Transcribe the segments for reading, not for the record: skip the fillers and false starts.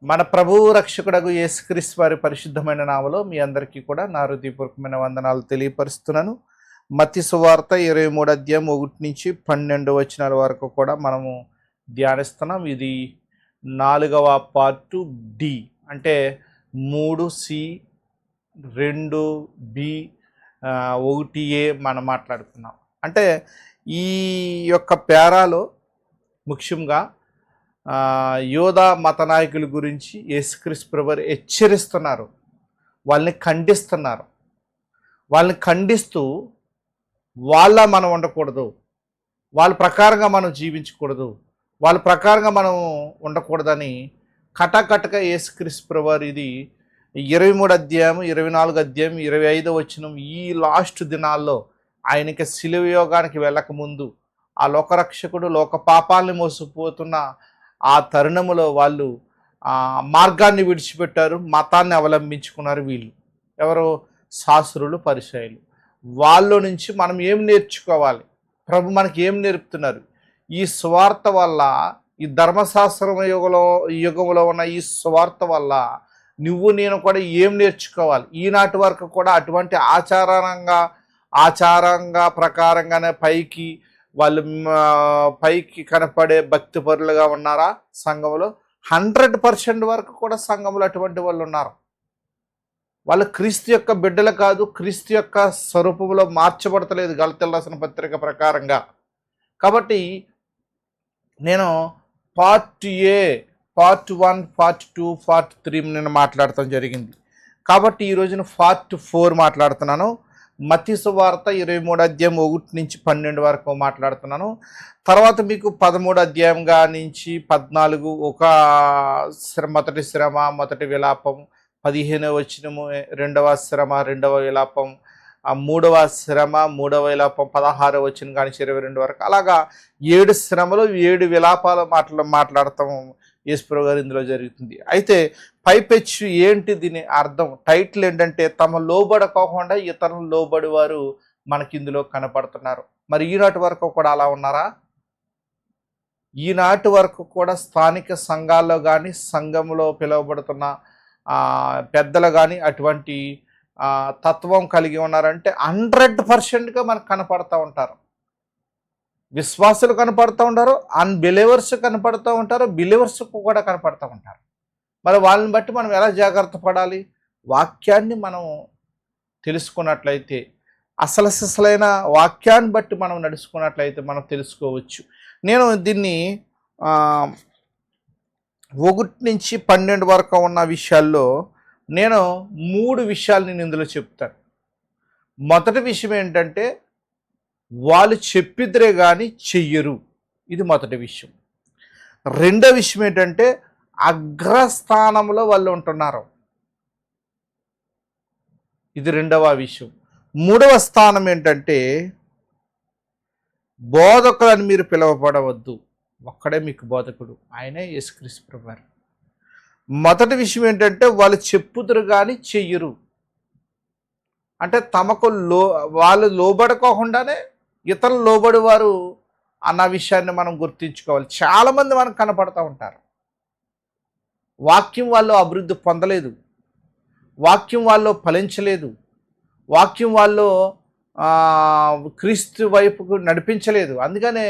మన ప్రభువు రక్షకుడగు యేసుక్రీస్తు వారి పరిశుద్ధమైన నామలో మీ అందరికీ కూడా నా హృదయపూర్వకమైన వందనాలు తెలియపరుస్తున్నాను. మత్తయి సువార్త 23 అధ్యాయం 1 నుంచి 12 వచనాల వరకు కూడా మనము ధ్యానిస్తున్నాం. ఇది 4వ పార్టు డి, అంటే 3C 2B 1A మనం మాట్లాడుకున్నాం. అంటే ఈ యొక్క పేరాలో ముఖ్యంగా యోధా మత నాయకుల గురించి యేసుక్రీస్తు ప్రభువు హెచ్చరిస్తున్నారు, వాళ్ళని ఖండిస్తున్నారు. వాళ్ళని ఖండిస్తూ వాళ్ళ మనం ఉండకూడదు, వాళ్ళ ప్రకారంగా మనం జీవించకూడదు, వాళ్ళ ప్రకారంగా మనం ఉండకూడదని కటకటగా యేసుక్రీస్తు ప్రభువు ఇది 23 అధ్యాయం 24 అధ్యాయం 25 వచనం ఈ లాస్ట్ దినాల్లో ఆయనకి శిలువ యోగానికి వెళ్ళకముందు ఆ లోకరక్షకుడు లోక పాపాలని మోసపోతున్న ఆ తరుణములో వాళ్ళు మార్గాన్ని విడిచిపెట్టారు, మతాన్ని అవలంబించుకున్నారు. వీళ్ళు ఎవరు? శాస్త్రులు, పరిసయ్యులు. వాళ్ళ నుంచి మనం ఏం నేర్చుకోవాలి? ప్రభు మనకి ఏం నేర్పుతున్నారు? ఈ స్వార్థ వల్ల, ఈ ధర్మశాస్త్రం యుగంలో ఉన్న ఈ స్వార్థ వల్ల నువ్వు నేను కూడా ఏం నేర్చుకోవాలి? ఈనాటి వరకు కూడా అటువంటి ఆచారంగా ప్రకారంగానే పైకి కనపడే భక్తి పరులుగా ఉన్నారా సంఘంలో? 100% వరకు కూడా సంఘంలో అటువంటి వాళ్ళు ఉన్నారు. వాళ్ళు క్రీస్తు యొక్క బిడ్డలు కాదు, క్రీస్తు యొక్క స్వరూపంలో మార్చబడతలేదు గలతీయులకు రాసిన పత్రిక ప్రకారంగా. కాబట్టి నేను part A, part 1, part 2, part 3 నేను మాట్లాడటం జరిగింది. కాబట్టి ఈ రోజున పార్ట్ 4 మాట్లాడుతున్నాను. మత్తయి సువార్త 23 అధ్యాయం 1 నుంచి 12 వరకు మాట్లాడుతున్నాను. తర్వాత మీకు 13 అధ్యాయంగా నుంచి 14 మొదటి శ్రమ, మొదటి విలాపం, 15వ వచనము రెండవ శ్రమ, రెండవ విలాపం, 3వ శ్రమ, 3వ విలాపం, 16వ వచనం కానీ 22 వరకు, అలాగా 7 శ్రమలు 7 విలాపాలు మాట్లాడతాం యేసుప్రభు గారు ఇందులో జరుగుతుంది. అయితే పైపెచ్చు ఏంటి దీని అర్థం? టైటిల్ ఏంటంటే తమ లోబడకోకుండా ఇతరులు లోబడి వారు మనకి ఇందులో కనపడుతున్నారు. మరి ఈనాటి వరకు కూడా అలా ఉన్నారా? ఈనాటి వరకు కూడా స్థానిక సంఘాల్లో కానీ సంఘంలో పిలువబడుతున్న పెద్దలు కానీ అటువంటి తత్వం కలిగి ఉన్నారంటే 100%గా మనకు కనపడుతూ ఉంటారు. విశ్వాసులు కనపడుతూ ఉంటారు, అన్బిలీవర్స్ కనపడుతూ ఉంటారు, బిలీవర్స్ కూడా కనపడుతూ ఉంటారు. మరి వాళ్ళని బట్టి మనం ఎలా జాగ్రత్త పడాలి? వాక్యాన్ని మనం తెలుసుకున్నట్లయితే, అసలైన వాక్యాన్ని బట్టి మనం నడుచుకున్నట్లయితే మనం తెలుసుకోవచ్చు. నేను దీన్ని 1 నుంచి 12 వరకు ఉన్న విషయాల్లో నేను 3 విషయాలు నేను ఇందులో చెప్తాను. మొదటి విషయం ఏంటంటే వాళ్ళు చెప్పిద్దరే కానీ చెయ్యరు. ఇది మొదటి విషయం. రెండో విషయం ఏంటంటే అగ్రస్థానంలో వాళ్ళు ఉంటున్నారు. ఇది రెండవ విషయం. మూడవ స్థానం ఏంటంటే బోధకులని మీరు పిలువబడవద్దు, ఒక్కడే మీకు బోధకుడు, ఆయనే యేసుక్రీస్తు ప్రభువు. మొదటి విషయం ఏంటంటే వాళ్ళు చెప్పుదురు కానీ చెయ్యరు. అంటే వాళ్ళు లోబడుకోకుండానే ఇతరులు లోబడి వారు అన్న విషయాన్ని మనం గుర్తించుకోవాలి. చాలామంది మనకు కనపడుతూ ఉంటారు. వాక్యం వాళ్ళు అభివృద్ధి పొందలేదు, వాక్యం వాళ్ళు ఫలించలేదు, వాక్యం వాళ్ళు క్రీస్తు వైపుకు నడిపించలేదు. అందుకనే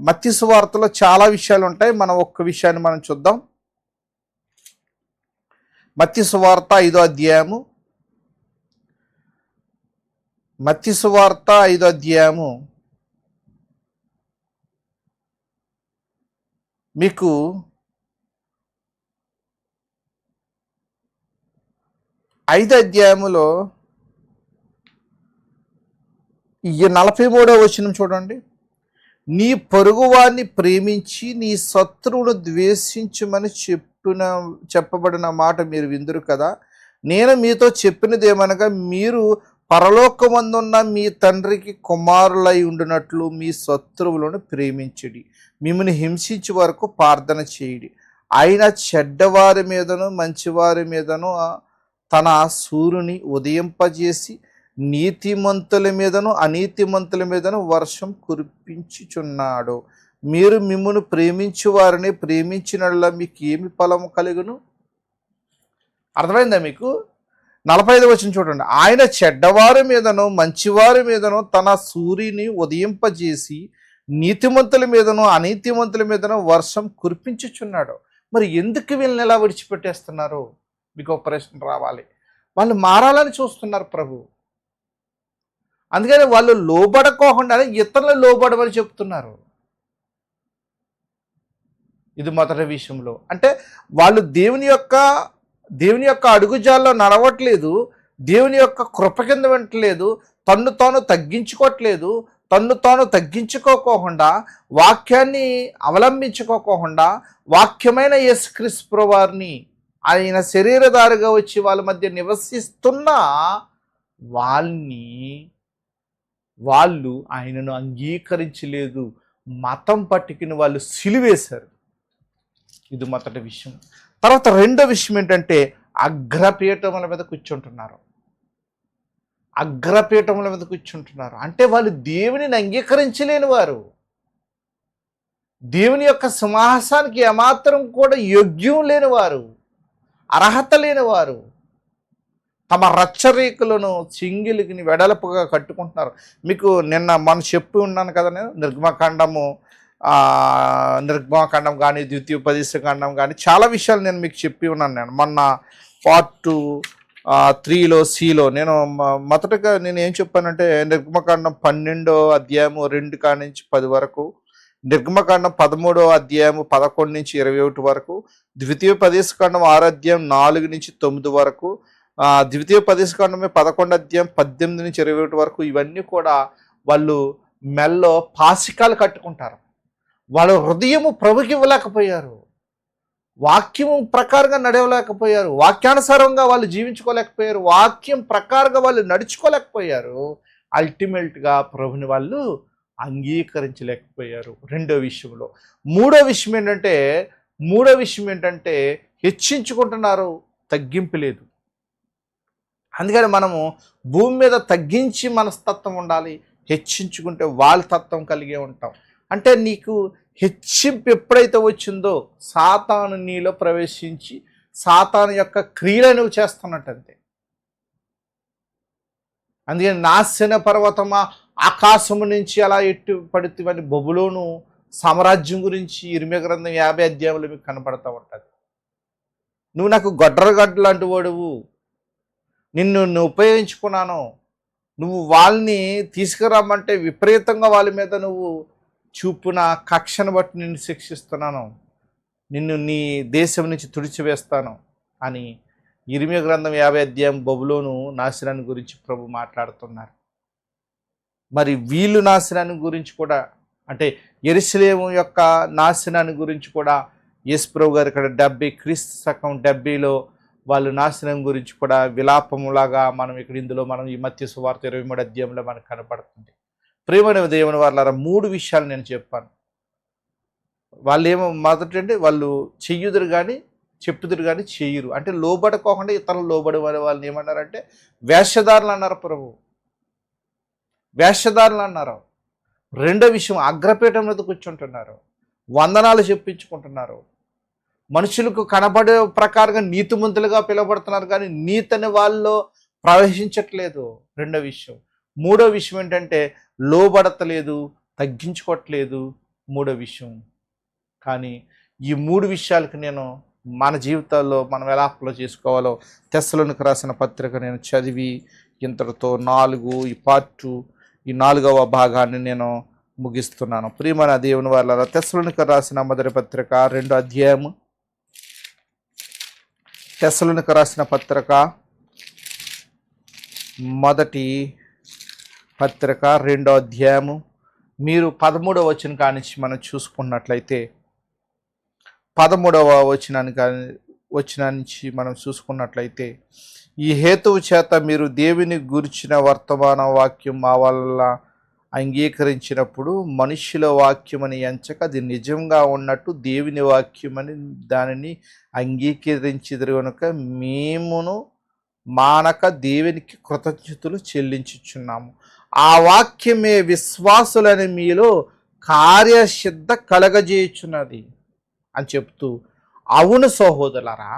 మత్తయి సువార్తలో చాలా విషయాలు ఉంటాయి. మనం ఒక్క విషయాన్ని మనం చూద్దాం. మత్తయి సువార్త 5వ అధ్యాయము, మత్తయి సువార్త 5వ అధ్యాయము మీకు 5వ అధ్యాయములో 43వ వచనం చూడండి. నీ పొరుగువాన్ని ప్రేమించి నీ శత్రువును ద్వేషించమని చెప్పబడిన మాట మీరు విందురు కదా. నేను మీతో చెప్పినదేమనగా, మీరు పరలోకమందున్న మీ తండ్రికి కుమారులై ఉండినట్లు మీ శత్రువులను ప్రేమించడి, మిమ్మల్ని హింసించే వరకు ప్రార్థన చేయడి. ఆయన చెడ్డవారి మీదను మంచివారి మీదను తన సూర్యుని ఉదయింపజేసి నీతిమంతుల మీదను అనీతిమంతుల మీదను వర్షం కురిపించుచున్నాడు. మీరు మిమ్మును ప్రేమించు వారిని ప్రేమించినట్లా మీకు ఏమి ఫలము కలుగును? అర్థమైందా మీకు? 45 వచనం చూడండి. ఆయన చెడ్డవారి మీదను మంచివారి మీదను తన సూర్యుని ఉదయింపజేసి నీతిమంతుల మీదను అనీతిమంతుల మీదను వర్షం కురిపించుచున్నాడు. మరి ఎందుకు వీళ్ళని ఎలా విడిచిపెట్టేస్తున్నారు? మీకు ఒక ప్రశ్న రావాలి. వాళ్ళు మారాలని చూస్తున్నారు ప్రభు. అందుకని వాళ్ళు లోబడుకోకుండానే ఇతరులు లోబడమని చెప్తున్నారు. ఇది మొదటి విషయంలో. అంటే వాళ్ళు దేవుని యొక్క అడుగుజాల్లో నడవట్లేదు, దేవుని యొక్క కృప కింద వింటలేదు, తన్ను తాను తగ్గించుకోవట్లేదు, తన్ను తాను తగ్గించుకోకుండా వాక్యాన్ని అవలంబించుకోకుండా వాక్యమైన యేసుక్రీస్తు వారిని ఆయన శరీరధారిగా వచ్చి వాళ్ళ మధ్య నివసిస్తున్న వాళ్ళు ఆయనను అంగీకరించలేదు. మతం పట్టుకుని వాళ్ళు సిలువేశారు. ఇది మొదటి విషయం. తర్వాత రెండో విషయం ఏంటంటే అగ్రపీఠముల మీద కూర్చుంటున్నారు. అగ్రపీఠముల మీద కూర్చుంటున్నారు అంటే వాళ్ళు దేవునిని అంగీకరించలేని వారు, దేవుని యొక్క సింహాసనానికి ఏమాత్రం కూడా యోగ్యం లేనివారు, అర్హత లేనివారు, తమ రచ్చరేకులను చింగిలికి వెడల్పుగా కట్టుకుంటున్నారు. మీకు మొన్న చెప్పి ఉన్నాను కదా నేను, నిర్గమాకాండం కానీ ద్వితీయోపదేశకాండం కానీ చాలా విషయాలు నేను మీకు చెప్పి ఉన్నాను. నేను మొన్న పార్ట్ 3లో సిలో నేను మొదటగా నేను ఏం చెప్పానంటే నిర్గమకాండం 12వ అధ్యాయము 2 కాడి నుంచి 10 వరకు, నిర్గమకాండం 13వ అధ్యాయము 11 నుంచి 21 వరకు, ద్వితీయోపదేశకాండం 6వ అధ్యాయం 4 నుంచి 9 వరకు, ద్వితీయోపదేశకాండమే 11వ అధ్యాయం 18 నుంచి 21 వరకు. ఇవన్నీ కూడా వాళ్ళు మెల్లో పాసికాలు కట్టుకుంటారు. వాళ్ళ హృదయము ప్రభుకి ఇవ్వలేకపోయారు, వాక్యము ప్రకారంగా నడవలేకపోయారు, వాక్యానుసారంగా వాళ్ళు జీవించుకోలేకపోయారు, వాక్యం ప్రకారంగా వాళ్ళు నడుచుకోలేకపోయారు. అల్టిమేట్గా ప్రభుని వాళ్ళు అంగీకరించలేకపోయారు. రెండో విషయంలో. మూడో విషయం ఏంటంటే హెచ్చించుకుంటున్నారు, తగ్గింపు లేదు. అందుకని మనము భూమి మీద తగ్గించి మనస్తత్వం ఉండాలి, హెచ్చించుకుంటే వాళ్ళ తత్వం కలిగే ఉంటాం. అంటే నీకు హెచ్చింపు ఎప్పుడైతే వచ్చిందో సాతాను నీలో ప్రవేశించి సాతాను యొక్క క్రియలు నువ్వు చేస్తున్నట్టంతే. అందుకని నాశన పర్వతమా ఆకాశము నుంచి అలా ఎట్టు పడుతుందని బబులోను సామ్రాజ్యం గురించి ఇర్మియా గ్రంథం 50 అధ్యాయంలో మీకు కనపడతా ఉంటుంది. నువ్వు నాకు గొడ్డరగడ్డ లాంటి వాడువు, నిన్ను ఉపయోగించుకున్నాను, నువ్వు వాళ్ళని తీసుకురమ్మంటే విపరీతంగా వాళ్ళ మీద నువ్వు చూపున కక్షను బట్టి నిన్ను శిక్షిస్తున్నాను, నిన్ను నీ దేశం నుంచి తుడిచివేస్తాను అని ఇర్మియా గ్రంథం 50 అధ్యాయం బబులోను నాశనాన్ని గురించి ప్రభు మాట్లాడుతున్నారు. మరి వీళ్ళు నాశనాన్ని గురించి కూడా, అంటే యెరూషలేము యొక్క నాశనాన్ని గురించి కూడా యేసు ప్రభు గారు ఇక్కడ 70 వాళ్ళు నాశనం గురించి కూడా విలాపములాగా మనం ఇందులో ఈ మత్తయి సువార్త 23 అధ్యాయంలో మనకు కనపడుతుంది. ప్రియమైన దేవుని వారలారా, 3 విషయాలు నేను చెప్పాను. వాళ్ళు మొదటంటే వాళ్ళు చెయ్యుదురు కానీ చెప్పుదురు కానీ చెయ్యరు. అంటే లోబడుకోకుండా ఇతరులు లోబడి వాళ్ళని ఏమన్నారంటే వేషధారులు అన్నారు. ప్రభు వేషధారులు అన్నారు. రెండో విషయం, అగ్రపీఠం మీద కూర్చుంటున్నారు, వందనాలు చెప్పించుకుంటున్నారు, మనుషులకు కనబడే ప్రకారంగా నీతిమంతులుగా పిలువబడుతున్నారు కానీ నీతిని వాళ్ళలో ప్రవేశించట్లేదు. రెండో విషయం. మూడో విషయం ఏంటంటే లోబడతలేదు, తగ్గించుకోవట్లేదు. మూడో విషయం. కానీ ఈ 3 విషయాలకు నేను మన జీవితాల్లో మనం ఎలా అప్లై చేసుకోవాలో తెస్సలోనికి రాసిన పత్రిక నేను చదివి ఇంతటితో ఈ పార్ట్ 4వ భాగాన్ని నేను ముగిస్తున్నాను. ప్రియమైన దేవుని వారలారా, తెస్సలోనికి రాసిన మొదటి పత్రిక 2వ అధ్యాయము, తెస్సలోనికి రాసిన పత్రిక మొదటి పత్రిక 2వ అధ్యాయము మీరు 13వ వచనం కానించి మనం చూసుకున్నట్లయితే 13వ వచనానికి మనం చూసుకున్నట్లయితే ఈ హేతువు చేత మీరు దేవుని గురించిన వర్తమాన వాక్యం మా వల్ల అంగీకరించినప్పుడు మనుష్యుల వాక్యమని ఎంచక అది నిజంగా ఉన్నట్టు దేవుని వాక్యమని దానిని అంగీకరించిదరు కనుక మేమును మానక దేవునికి కృతజ్ఞతలు చెల్లించుచున్నాము. ఆ వాక్యమే విశ్వాసులని మీలో కార్యసిద్ధ కలగజేయుచున్నది అని చెప్తూ, అవును సహోదరులారా,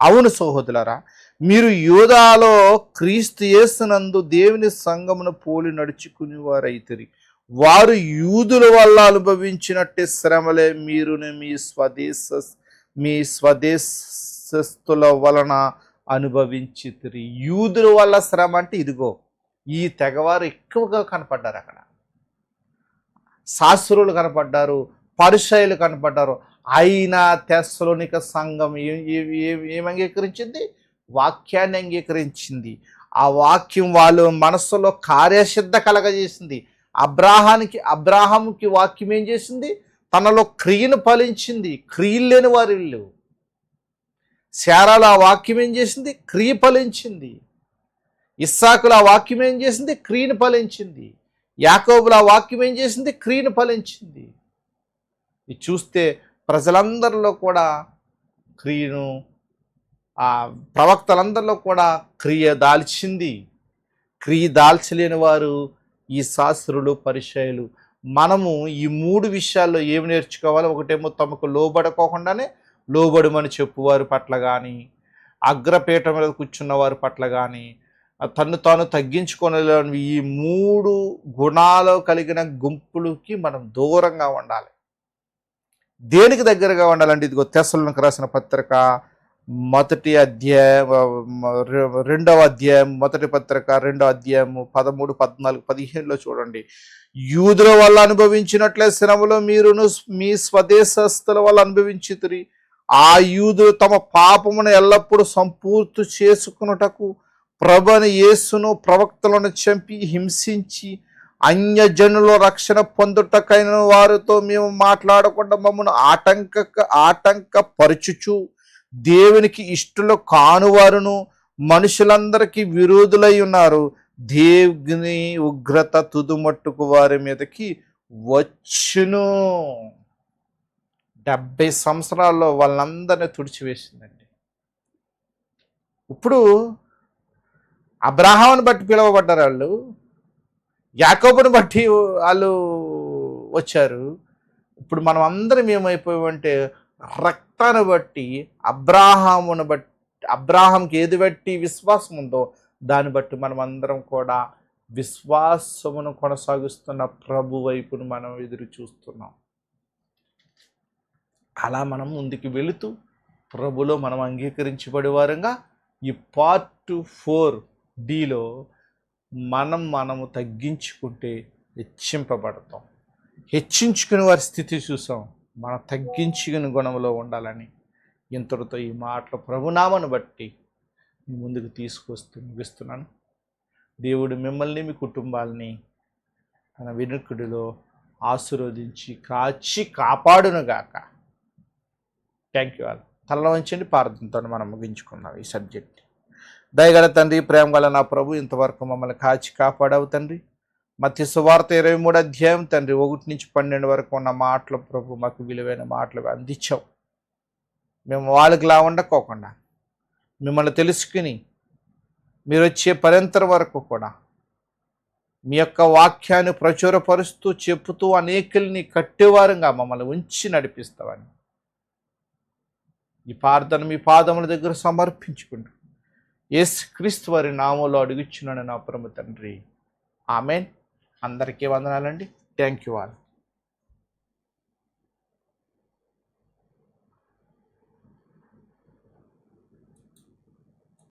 అవును సహోదరులారా, మీరు యూదాలో క్రీస్తు యేసునందు దేవుని సంఘమును పోలి నడుచుకునేవారైతిరి. వారు యూదుల వల్ల అనుభవించినట్టే శ్రమలే మీరును మీ స్వదేశస్థుల వలన అనుభవించితిరి. యూదుల వల్ల శ్రమ అంటే ఇదిగో ఈ తెగవారు ఎక్కువగా కనపడ్డారు. అక్కడ శాస్త్రులు కనపడ్డారు, పరిసయ్యులు కనపడ్డారు. అయినా తెస్సలోనిక సంఘం ఏం అంగీకరించింది? వాక్యాన్ని అంగీకరించింది. ఆ వాక్యం వాళ్ళు మనస్సులో కార్యసిద్ధ కలగజేసింది. అబ్రాహాముకి వాక్యం ఏం చేసింది? తనలో క్రియను ఫలించింది. క్రియలు లేని వారు వీళ్ళు. శారాలో ఆ వాక్యం ఏం చేసింది? క్రియ ఫలించింది. ఇస్సాకులో ఆ వాక్యం ఏం చేసింది? క్రియను ఫలించింది. యాకోబులో ఆ వాక్యం ఏం చేసింది? క్రియను ఫలించింది. ఇది చూస్తే ప్రజలందరిలో కూడా క్రియను, ఆ ప్రవక్తలందరిలో కూడా క్రియ దాల్చింది. క్రియ దాల్చలేని వారు ఈ శాస్త్రులు, పరిచయులు. మనము ఈ 3 విషయాల్లో ఏమి నేర్చుకోవాలి? ఒకటేమో తమకు లోబడుకోకుండానే లోబడమని చెప్పువారి పట్ల కానీ, అగ్రపీఠ మీద కూర్చున్న వారి పట్ల కానీ, తను తాను తగ్గించుకోలేని ఈ 3 గుణాలు కలిగిన గుంపులకి మనం దూరంగా ఉండాలి. దేనికి దగ్గరగా ఉండాలంటే ఇదిగో తెస్సలోనికీయులకు రాసిన పత్రిక 1వ అధ్యాయం 2వ అధ్యాయం, 1వ పత్రిక 2వ అధ్యాయము 13, 14, 15లో చూడండి. యూదుల వల్ల అనుభవించినట్లే శ్రమలో మీరును మీ స్వదేశస్థుల వల్ల అనుభవించితిరి. ఆ యూదులు తమ పాపమును ఎల్లప్పుడూ సంపూర్తి చేసుకున్నటకు ప్రభువైన యేసును ప్రవక్తలను చంపి హింసించి అన్యజనుల రక్షణ పొందుటకైన వారితో మేము మాట్లాడకుండా మమ్మల్ని ఆటంకపరచుచు దేవునికి ఇష్టలు కానువారును మనుషులందరికీ విరోధులై ఉన్నారు. దేవుని ఉగ్రత తుదుమట్టుకు వారి మీదకి వచ్చును. 70 సంవత్సరాల్లో వాళ్ళందరినీ తుడిచివేసిందండి. ఇప్పుడు అబ్రాహాముని బట్టి పిలువబడ్డారు వాళ్ళు, యాకోబుని బట్టి వాళ్ళు వచ్చారు. ఇప్పుడు మనం అందరం ఏమైపోయామంటే రక్తాన్ని బట్టి, అబ్రాహాంకి ఏది బట్టి విశ్వాసం ఉందో దాన్ని బట్టి మనం అందరం కూడా విశ్వాసమును కొనసాగిస్తున్న ప్రభు వైపును మనం ఎదురు చూస్తున్నాం. అలా మనం ముందుకు వెళుతూ ప్రభులో మనం అంగీకరించబడే వారంగా ఈ పార్ట్ 4Dలో మనము తగ్గించుకుంటే హెచ్చింపబడతాం. హెచ్చించుకునే వారి స్థితి చూసాం. మనం తగ్గించుకుని గుణంలో ఉండాలని ఇంతటితో ఈ మాటలు ప్రభునామను బట్టి ముందుకు తీసుకొస్తూ ముగిస్తున్నాను. దేవుడు మిమ్మల్ని, మీ కుటుంబాలని తన వినుకుడిలో ఆశీర్వదించి కాచి కాపాడునుగాక. Thank you all. తలలో ఉంచండి, ప్రార్థనతో మనం ముగించుకున్నాం ఈ సబ్జెక్ట్. దయగల తండ్రి, ప్రేమ గల నా ప్రభు, ఇంతవరకు మమ్మల్ని కాచి కాపాడవు తండ్రి. మత్తయి సువార్త 23వ అధ్యాయం తండ్రి 1 నుంచి 12 వరకు ఉన్న మాటలు ప్రభు మాకు విలువైన మాటలు అందించావు. మేము వాళ్ళకిలా ఉండకోకుండా మిమ్మల్ని తెలుసుకుని మీరు వచ్చే పర్యంతరం వరకు కూడా మీ యొక్క వాక్యాన్ని ప్రచురపరుస్తూ చెప్పుతూ అనేకుల్ని కట్టేవారంగా మమ్మల్ని ఉంచి నడిపిస్తామని ఈ ప్రార్థన మీ పాదముల దగ్గర సమర్పించుకుంటూ యేసుక్రీస్తు వారి నామములో అడుగుచున్నాను నా పరమ తండ్రి. ఆమేన్. అందరికీ వందనాలండి. Thank you all.